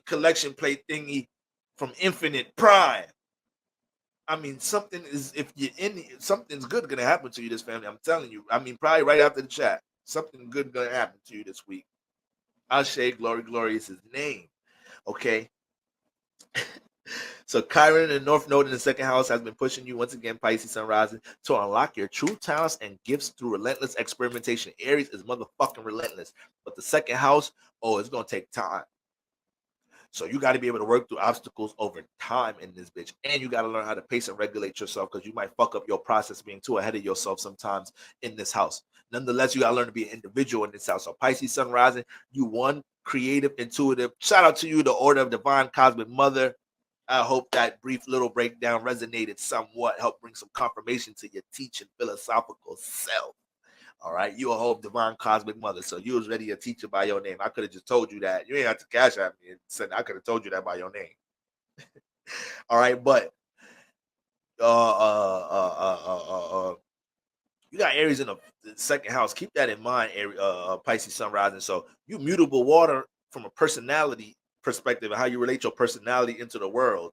collection plate thingy from Infinite Prime. I mean, something is, if you're in, something's good gonna happen to you, this family. I'm telling you. I mean, probably right after the chat, something good gonna happen to you this week. Ashe, glory, glory is his name. Okay. So Chiron in the North Node in the second house has been pushing you once again, Pisces Sun rising, to unlock your true talents and gifts through relentless experimentation. Aries is motherfucking relentless, but the second house, oh, it's gonna take time. So you got to be able to work through obstacles over time in this bitch. And you got to learn how to pace and regulate yourself, because you might fuck up your process being too ahead of yourself sometimes in this house. Nonetheless, you got to learn to be an individual in this house. So Pisces Sun rising, you one, creative, intuitive. Shout out to you, the Order of Divine Cosmic Mother. I hope that brief little breakdown resonated somewhat, helped bring some confirmation to your teaching philosophical self. All right, you a whole divine cosmic mother, so you was ready a teacher by your name. I could have just told you that. You ain't have to cash at me and said I could have told you that by your name. All right, but you got Aries in the second house. Keep that in mind, Pisces Sun rising. So you mutable water from a personality perspective and how you relate your personality into the world.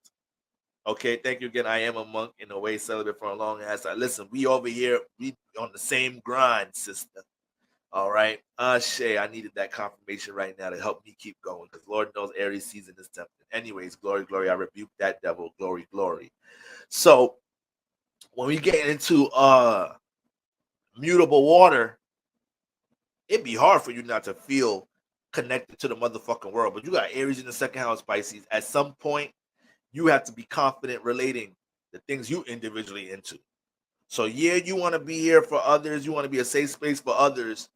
Okay, thank you again. I am a monk in a way, celibate for a long ass time. Listen, we over here, we on the same grind, sister. All right. Shay, I needed that confirmation right now to help me keep going, because Lord knows Aries season is tempting. Anyways, glory, glory. I rebuke that devil. Glory, glory. So when we get into mutable water, it'd be hard for you not to feel connected to the motherfucking world. But you got Aries in the second house, Pisces. At some point, you have to be confident relating the things you individually into. So yeah, you want to be here for others. You want to be a safe space for others.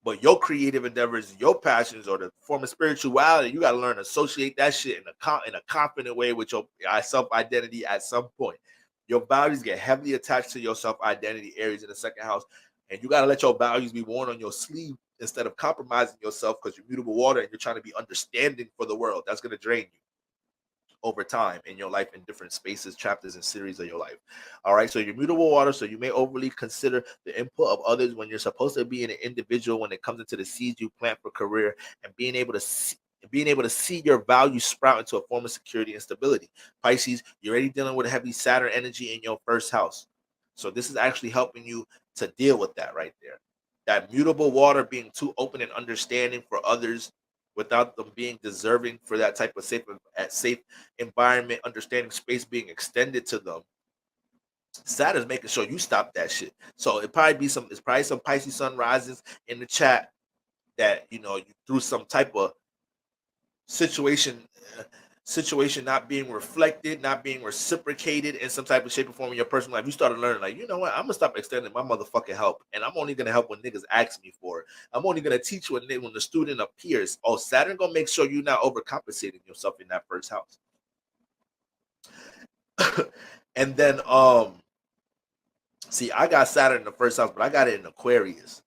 But your creative endeavors, your passions, or the form of spirituality, you got to learn to associate that shit in a confident way with your self-identity at some point. Your values get heavily attached to your self-identity, Aries in the second house. And you got to let your values be worn on your sleeve instead of compromising yourself, because you're mutable water and you're trying to be understanding for the world. That's going to drain you over time in your life, in different spaces, chapters, and series of your life. All right, so you're mutable water, so you may overly consider the input of others when you're supposed to be an individual when it comes into the seeds you plant for career, and being able to see your value sprout into a form of security and stability. Pisces, you're already dealing with a heavy Saturn energy in your first house, so this is actually helping you to deal with that right there. That mutable water being too open and understanding for others without them being deserving for that type of safe environment, understanding space being extended to them. Saturn's making sure you stop that shit. So it's probably some Pisces Sun rises in the chat that you through some type of situation not being reflected, not being reciprocated in some type of shape or form in your personal life. You started learning, like, you know what? I'm gonna stop extending my motherfucking help, and I'm only gonna help when niggas ask me for it. I'm only gonna teach when the student appears. Oh, Saturn gonna make sure you're not overcompensating yourself in that first house. And then see, I got Saturn in the first house, but I got it in Aquarius.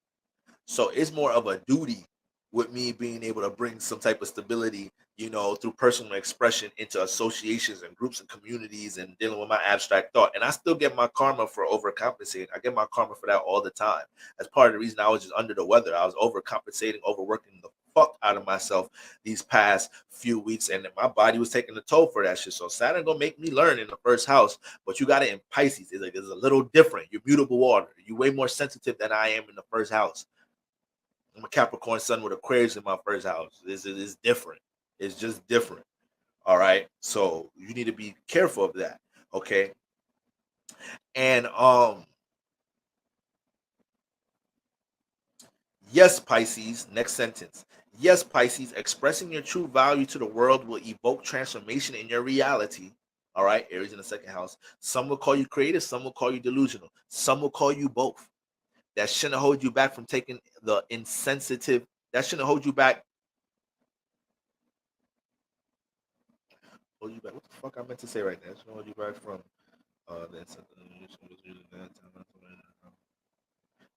So it's more of a duty with me being able to bring some type of stability, through personal expression into associations and groups and communities and dealing with my abstract thought. And I still get my karma for overcompensating. I get my karma for that all the time. That's part of the reason I was just under the weather. I was overcompensating, overworking the fuck out of myself these past few weeks, and my body was taking the toll for that shit. So Saturn gonna make me learn in the first house, but you got it in Pisces. It's a little different. You're mutable water. You're way more sensitive than I am in the first house. I'm a Capricorn sun with Aquarius in my first house. It's different. It's just different. All right. So you need to be careful of that. Okay. And yes, Pisces, next sentence. Yes, Pisces, expressing your true value to the world will evoke transformation in your reality. All right, Aries in the second house. Some will call you creative, some will call you delusional, some will call you both. That shouldn't hold you back from taking the insensitive. That shouldn't hold you back. Hold you back. What the fuck I meant to say right now? That shouldn't hold you back from the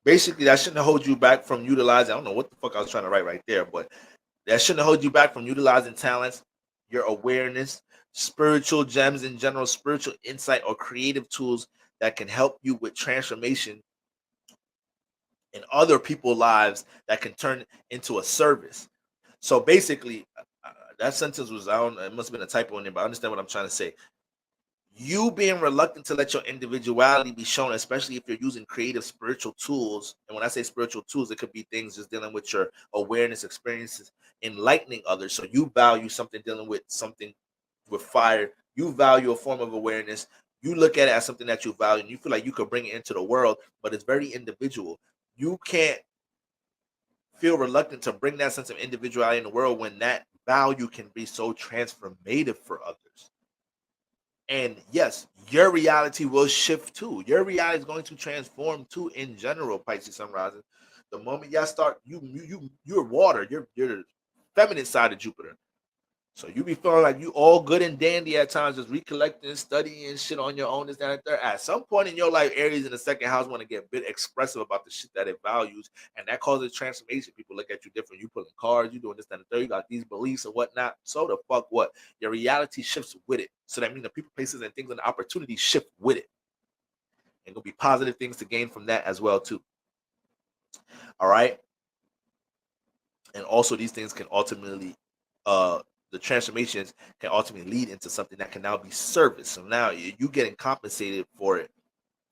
basically, that shouldn't hold you back from utilizing. I don't know what the fuck I was trying to write right there, but that shouldn't hold you back from utilizing talents, your awareness, spiritual gems in general, spiritual insight, or creative tools that can help you with transformation in other people's lives that can turn into a service. So basically, that sentence was, I don't, it must have been a typo in there, but I understand what I'm trying to say. You being reluctant to let your individuality be shown, especially if you're using creative spiritual tools. And when I say spiritual tools, it could be things just dealing with your awareness, experiences, enlightening others. So you value something dealing with something with fire. You value a form of awareness. You look at it as something that you value, and you feel like you could bring it into the world, but it's very individual. You can't feel reluctant to bring that sense of individuality in the world when that value can be so transformative for others. And yes, your reality will shift too. Your reality is going to transform too in general, Pisces Sun Rising. The moment y'all start, you're water, you're feminine side of Jupiter. So you be feeling like you all good and dandy at times, just recollecting, studying shit on your own, this, that, and third. At some point in your life, Aries in the second house want to get a bit expressive about the shit that it values, and that causes transformation. People look at you different. You pulling cards, you doing this, that, and third. You got these beliefs and whatnot. So the fuck what? Your reality shifts with it. So that means the people, places, and things and the opportunities shift with it. And gonna be positive things to gain from that as well too. All right. And also these things can ultimately the transformations can ultimately lead into something that can now be service. So now you getting compensated for it,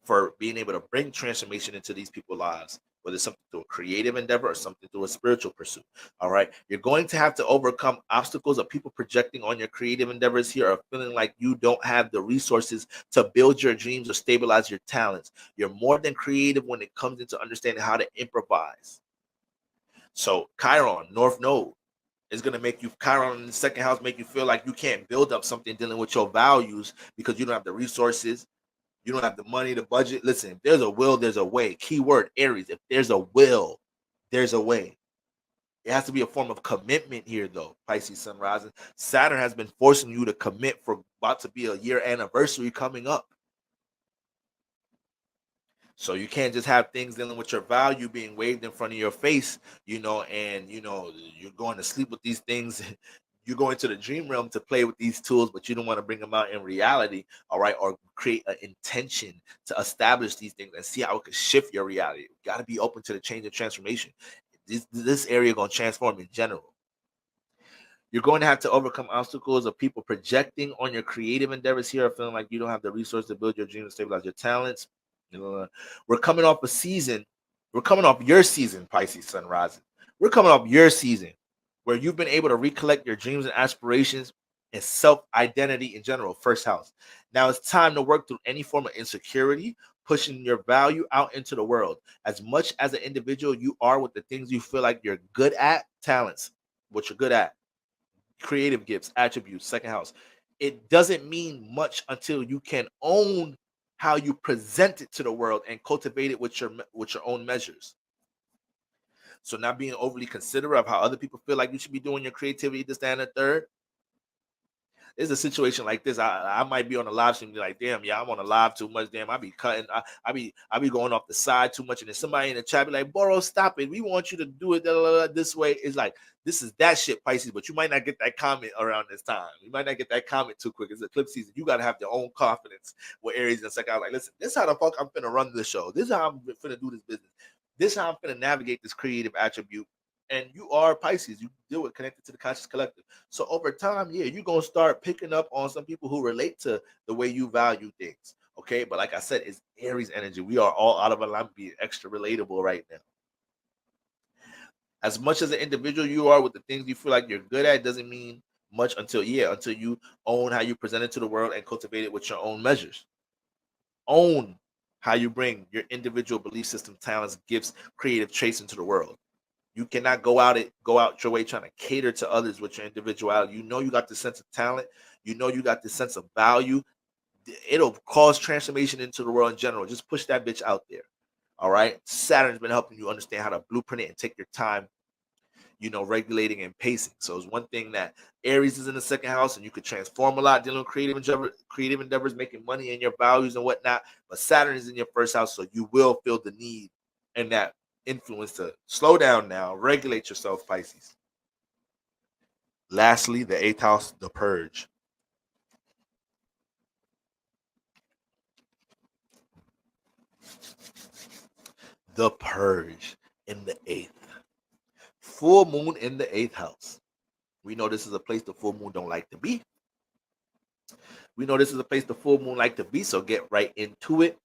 for being able to bring transformation into these people's lives, whether it's something through a creative endeavor or something through a spiritual pursuit. All right. You're going to have to overcome obstacles of people projecting on your creative endeavors here, or feeling like you don't have the resources to build your dreams or stabilize your talents. You're more than creative when it comes into understanding how to improvise. So Chiron, North Node, is going to make you, Chiron in the second house, make you feel like you can't build up something dealing with your values because you don't have the resources, you don't have the money, the budget. Listen, if there's a will, there's a way. Keyword Aries, if there's a will, there's a way. It has to be a form of commitment here, though, Pisces Sun Rising. Saturn has been forcing you to commit for about to be a year anniversary coming up. So you can't just have things dealing with your value being waved in front of your face, and you're going to sleep with these things. You go into the dream realm to play with these tools, but you don't want to bring them out in reality, all right? Or create an intention to establish these things and see how it could shift your reality. You got to be open to the change and transformation. This area going to transform in general. You're going to have to overcome obstacles of people projecting on your creative endeavors here, or feeling like you don't have the resources to build your dreams and stabilize your talents. We're coming off a season. We're coming off your season, Pisces Sun Rising. We're coming off your season where you've been able to recollect your dreams and aspirations and self-identity in general, first house. Now it's time to work through any form of insecurity, pushing your value out into the world. As much as an individual you are with the things you feel like you're good at, talents, what you're good at, creative gifts, attributes, second house. It doesn't mean much until you can own how you present it to the world and cultivate it with your own measures. So not being overly considerate of how other people feel like you should be doing your creativity, this, that, and the third. There's a situation like this. I might be on a live stream, be like, damn, yeah, I'm on a live too much. Damn, I be cutting. I be going off the side too much. And then somebody in the chat be like, Boro, stop it. We want you to do it this way. It's like, this is that shit, Pisces, but you might not get that comment around this time. You might not get that comment too quick. It's eclipse season. You got to have your own confidence with Aries and second. I was like, listen, this is how the fuck I'm finna run this show. This is how I'm finna do this business. This is how I'm finna navigate this creative attribute. And you are Pisces. You deal with connected to the conscious collective. So over time, yeah, you're going to start picking up on some people who relate to the way you value things. Okay. But like I said, it's Aries energy. We are all out of alignment, being extra relatable right now. As much as an individual you are with the things you feel like you're good at, doesn't mean much until you own how you present it to the world and cultivate it with your own measures. Own how you bring your individual belief system, talents, gifts, creative traits into the world. You cannot go out your way trying to cater to others with your individuality. You know you got this sense of talent. You know you got this sense of value. It'll cause transformation into the world in general. Just push that bitch out there. All right. Saturn's been helping you understand how to blueprint it and take your time, regulating and pacing. So it's one thing that Aries is in the second house, and you could transform a lot, dealing with creative endeavors, making money and your values and whatnot. But Saturn is in your first house, so you will feel the need and that influence to slow down now, regulate yourself, Pisces. Lastly, the eighth house, the purge. The purge in the eighth. Full moon in the eighth house. We know this is a place the full moon don't like to be. We know this is a place the full moon like to be, so get right into it.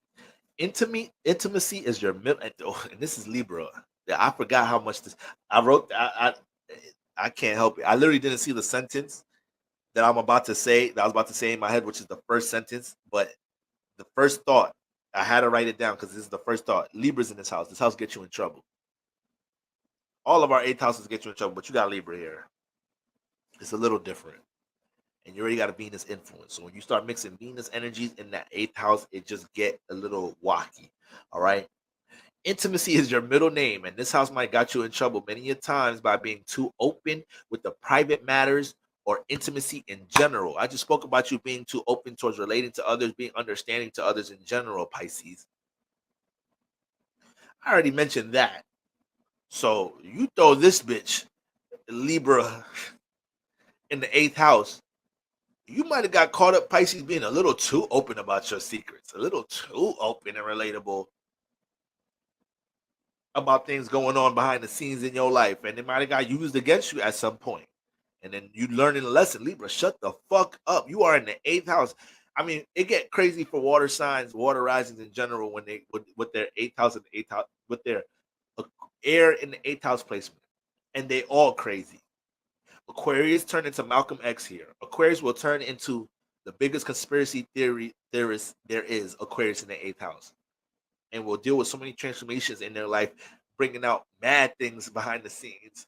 Intimacy is your middle, and this is Libra. Yeah, I forgot how much this. I wrote. I can't help it. I literally didn't see the sentence that I'm about to say. That I was about to say in my head, which is the first sentence. But the first thought, I had to write it down because this is the first thought. Libra's in this house. This house gets you in trouble. All of our eighth houses get you in trouble, but you got Libra here. It's a little different. And you already got a Venus influence. So when you start mixing Venus energies in that eighth house, it just get a little wacky. All right. Intimacy is your middle name, and this house might got you in trouble many a times by being too open with the private matters or intimacy in general. I just spoke about you being too open towards relating to others, being understanding to others in general, Pisces. I already mentioned that. So you throw this bitch, Libra, in the eighth house, you might have got caught up, Pisces, being a little too open about your secrets, a little too open and relatable about things going on behind the scenes in your life, and it might have got used against you at some point. And then you learning a lesson. Libra, shut the fuck up. You are in the eighth house. I mean, it get crazy for water signs, water risings in general when they with their eighth house and eighth house with their air in the eighth house placement, and they all crazy. Aquarius turn into Malcolm X here. Aquarius will turn into the biggest conspiracy theorist there is. Aquarius in the eighth house, and will deal with so many transformations in their life, bringing out mad things behind the scenes,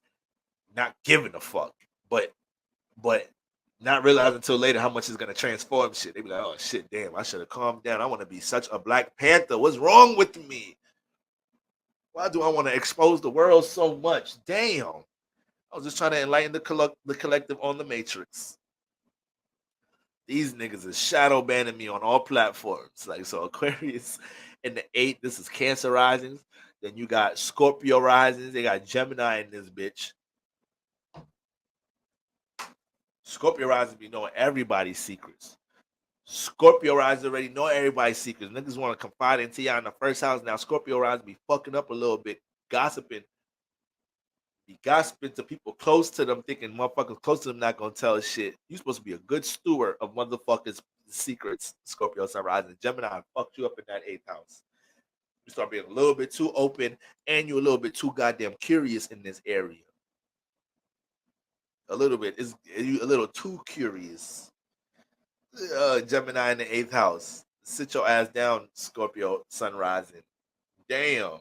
not giving a fuck, but not realizing until later how much is gonna transform shit. They be like, oh shit, damn, I should have calmed down. I want to be such a Black Panther. What's wrong with me? Why do I want to expose the world so much? Damn. I was just trying to enlighten the collective on the Matrix. These niggas is shadow banning me on all platforms. Like, so Aquarius in the 8th, this is Cancer risings. Then you got Scorpio risings. They got Gemini in this bitch. Scorpio risings be knowing everybody's secrets. Scorpio risings already know everybody's secrets. Niggas want to confide into y'all in the first house. Now Scorpio risings be fucking up a little bit, gossiping. Be gossiping to people close to them, thinking motherfuckers close to them not gonna tell shit. You supposed to be a good steward of motherfuckers' secrets. Scorpio sun rising. Gemini fucked you up in that 8th house. You start being a little bit too open, and you're a little bit too goddamn curious in this area. A little bit. Is you a little too curious. Gemini in the 8th house. Sit your ass down, Scorpio sun rising. Damn.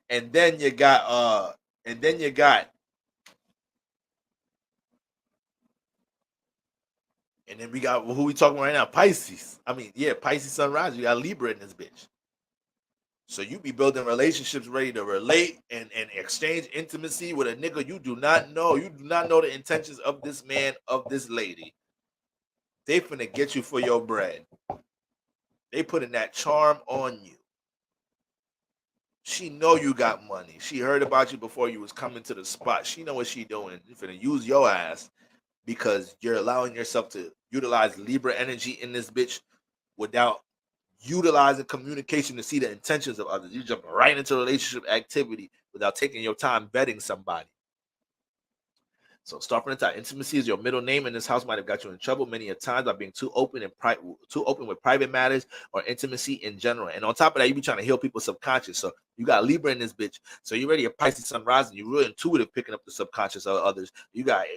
And then you got and then you got and then we got who we talking about right now? Pisces. I mean, yeah, Pisces sunrise. You got Libra in this bitch. So you be building relationships ready to relate and exchange intimacy with a nigga you do not know. You do not know the intentions of this man, of this lady. They finna get you for your bread. They putting that charm on you. She know you got money. She heard about you before you was coming to the spot. She know what she doing. You finna use your ass because you're allowing yourself to utilize Libra energy in this bitch without utilizing communication to see the intentions of others. You jump right into relationship activity without taking your time vetting somebody. So start from the top. Intimacy is your middle name, and this house might have got you in trouble many a times by being too open with private matters or intimacy in general. And on top of that, you be trying to heal people's subconscious. So you got Libra in this bitch. So you're already a Pisces sun rising. You're really intuitive picking up the subconscious of others. You got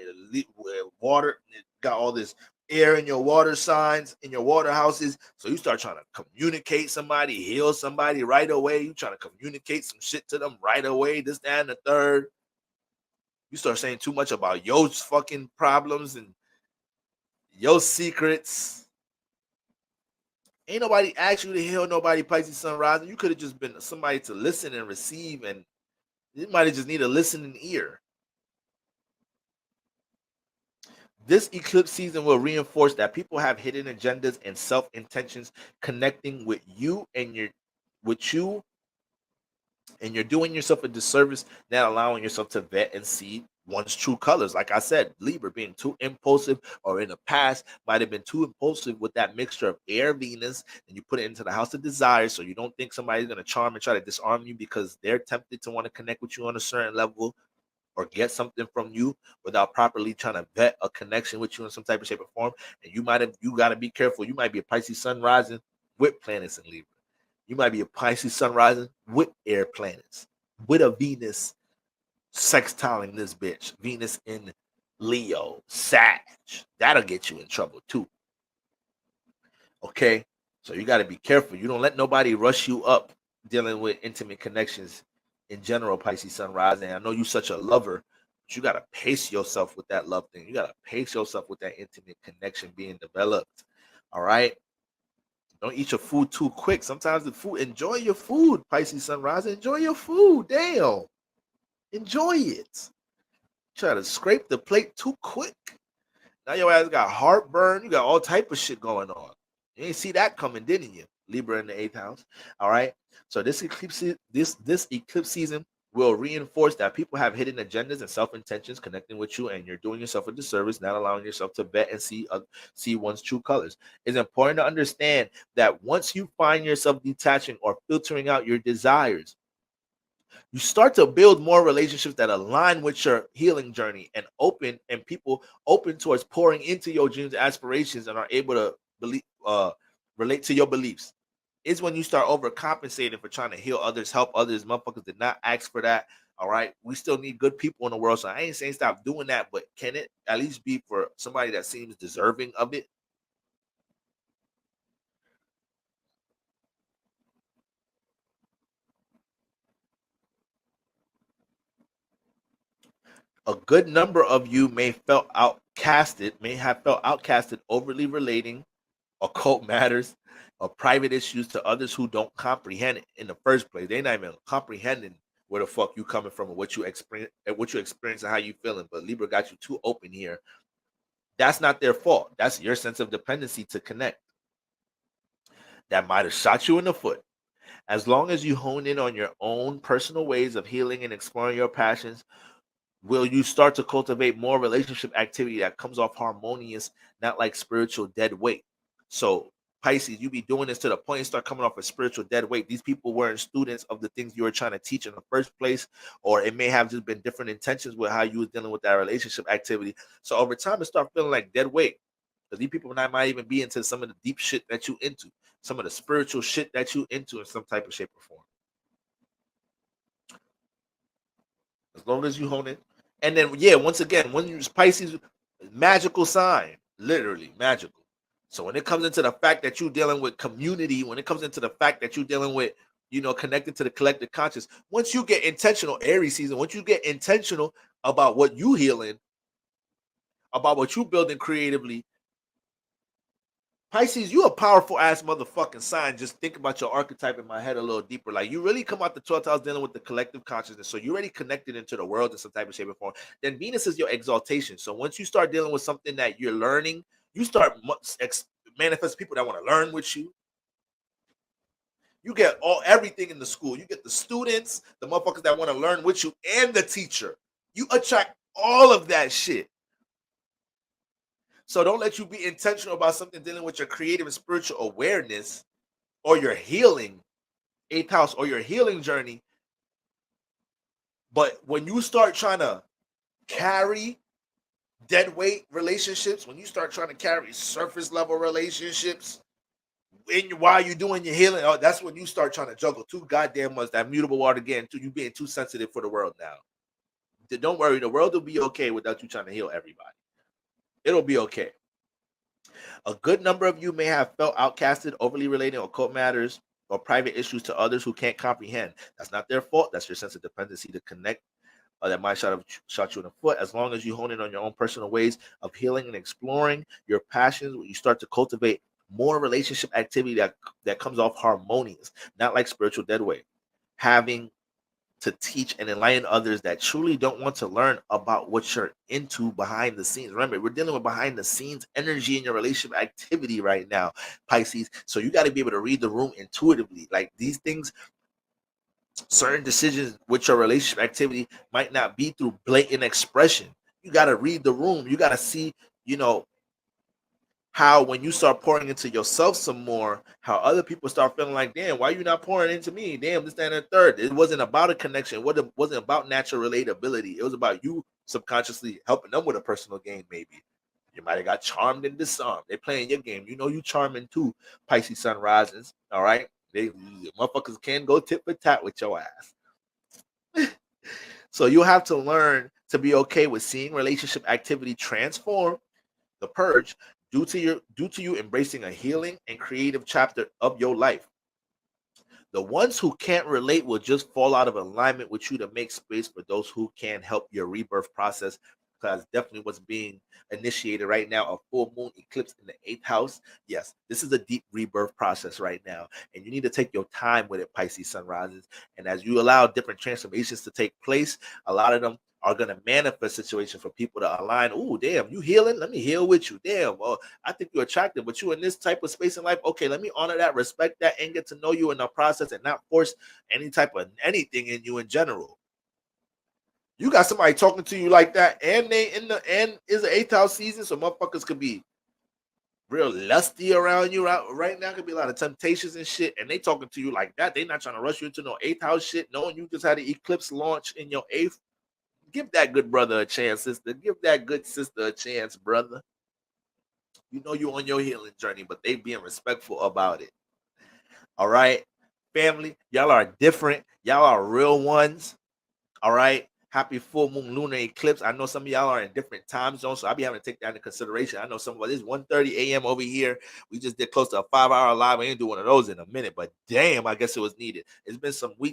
water, got all this air in your water signs, in your water houses. So you start trying to communicate somebody, heal somebody right away. You trying to communicate some shit to them right away, this, that, and the third. You start saying too much about your fucking problems and your secrets. Ain't nobody asked you to heal nobody, Pisces sun rising. You could have just been somebody to listen and receive, and you might have just need a listening ear. This eclipse season will reinforce that people have hidden agendas and self-intentions connecting with you and you're doing yourself a disservice, not allowing yourself to vet and see one's true colors. Like I said, Libra being too impulsive, or in the past might have been too impulsive with that mixture of air Venus, and you put it into the house of desire, so you don't think somebody's going to charm and try to disarm you because they're tempted to want to connect with you on a certain level. or get something from you without properly trying to vet a connection with you in some type of shape or form. And you got to be careful. You might be a Pisces sun rising with planets in Libra. You might be a Pisces sun rising with air planets, with a Venus sextiling this bitch. Venus in Leo, Sag. That'll get you in trouble too. Okay? So you got to be careful. You don't let nobody rush you up dealing with intimate connections in general, Pisces sun rising. I know you're such a lover, but you got to pace yourself with that love thing. You got to pace yourself with that intimate connection being developed. All right? Don't eat your food too quick. Sometimes the food, enjoy your food, Pisces sun rising. Enjoy your food. Damn. Enjoy it. Try to scrape the plate too quick. Now your ass got heartburn. You got all type of shit going on. You ain't see that coming, didn't you? Libra in the 8th house. All right. So this eclipse season will reinforce that people have hidden agendas and self-intentions connecting with you, and you're doing yourself a disservice, not allowing yourself to vet and see one's true colors. It's important to understand that once you find yourself detaching or filtering out your desires, you start to build more relationships that align with your healing journey and people open towards pouring into your dreams and aspirations and are able to relate to your beliefs. It's when you start overcompensating for trying to heal others, help others. Motherfuckers did not ask for that. All right. We still need good people in the world. So I ain't saying stop doing that, but can it at least be for somebody that seems deserving of it? A good number of you may have felt outcasted, overly relating occult matters or private issues to others who don't comprehend it in the first place. They're not even comprehending where the fuck you coming from and what you experience and how you feeling. But Libra got you too open here. That's not their fault. That's your sense of dependency to connect. That might have shot you in the foot. As long as you hone in on your own personal ways of healing and exploring your passions, will you start to cultivate more relationship activity that comes off harmonious, not like spiritual dead weight. So Pisces, you be doing this to the point you start coming off a spiritual dead weight. These people weren't students of the things you were trying to teach in the first place, or it may have just been different intentions with how you was dealing with that relationship activity. So over time, it start feeling like dead weight. Because these people might even be into some of the deep shit that you into, some of the spiritual shit that you into in some type of shape or form. As long as you hone it. And then, yeah, once again, when you Pisces, magical sign, literally magical. So when it comes into the fact that you're dealing with community, when it comes into the fact that you're dealing with, connected to the collective conscious, once you get intentional, Aries season, once you get intentional about what you healing, about what you building creatively, Pisces, you a powerful ass motherfucking sign. Just think about your archetype in my head a little deeper. Like you really come out the 12th house dealing with the collective consciousness. So you're already connected into the world in some type of shape or form. Then Venus is your exaltation. So once you start dealing with something that you're learning, you start manifest people that want to learn with you. You get everything in the school. You get the students, the motherfuckers that want to learn with you, and the teacher. You attract all of that shit. So don't let you be intentional about something dealing with your creative and spiritual awareness or your healing, 8th house, or your healing journey. But when you start trying to carry dead weight relationships, when you start trying to carry surface level relationships while you're doing your healing, that's when you start trying to juggle too goddamn much. That mutable water again, you being too sensitive for the world now. Don't worry, the world will be okay without you trying to heal everybody. It'll be okay. A good number of you may have felt outcasted, overly relating occult matters or private issues to others who can't comprehend. That's not their fault. That's your sense of dependency to connect. That might shot you in the foot. As long as you hone in on your own personal ways of healing and exploring your passions, when you start to cultivate more relationship activity that comes off harmonious, not like spiritual dead weight. Having to teach and enlighten others that truly don't want to learn about what you're into behind the scenes. Remember, we're dealing with behind the scenes energy in your relationship activity right now, Pisces. So you got to be able to read the room intuitively. Like these things, certain decisions with your relationship activity might not be through blatant expression. You got to read the room. You got to see, how when you start pouring into yourself some more, how other people start feeling like, damn, why are you not pouring into me? Damn, this, that, and the third. It wasn't about a connection. It wasn't about natural relatability. It was about you subconsciously helping them with a personal gain, maybe. You might have got charmed and disarmed. They're playing your game. You know you charming too, Pisces sun risings. All right. They motherfuckers can go tit for tat with your ass. So you have to learn to be okay with seeing relationship activity transform, the purge, due to you embracing a healing and creative chapter of your life. The ones who can't relate will just fall out of alignment with you to make space for those who can help your rebirth process. Because definitely what's being initiated right now, a full moon eclipse in the 8th house. Yes, this is a deep rebirth process right now. And you need to take your time with it, Pisces sunrises. And as you allow different transformations to take place, a lot of them are going to manifest situations for people to align. Oh, damn, you healing? Let me heal with you. Damn, well, I think you're attractive, but you in this type of space in life. Okay, let me honor that, respect that, and get to know you in the process and not force any type of anything in you in general. You got somebody talking to you like that, and they in the end is the 8th house season, so motherfuckers could be real lusty around you right now. Could be a lot of temptations and shit, and they talking to you like that. They not trying to rush you into no 8th house shit, knowing you just had an eclipse launch in your 8th. Give that good brother a chance, sister. Give that good sister a chance, brother. You know you're on your healing journey, but they being respectful about it. All right, family, y'all are different. Y'all are real ones. All right. Happy full moon lunar eclipse. I know some of y'all are in different time zones, so I'll be having to take that into consideration. I know some of us, it's 1:30 a.m. over here. We just did close to a 5-hour live. I ain't do one of those in a minute, but damn, I guess it was needed. It's been some weeks.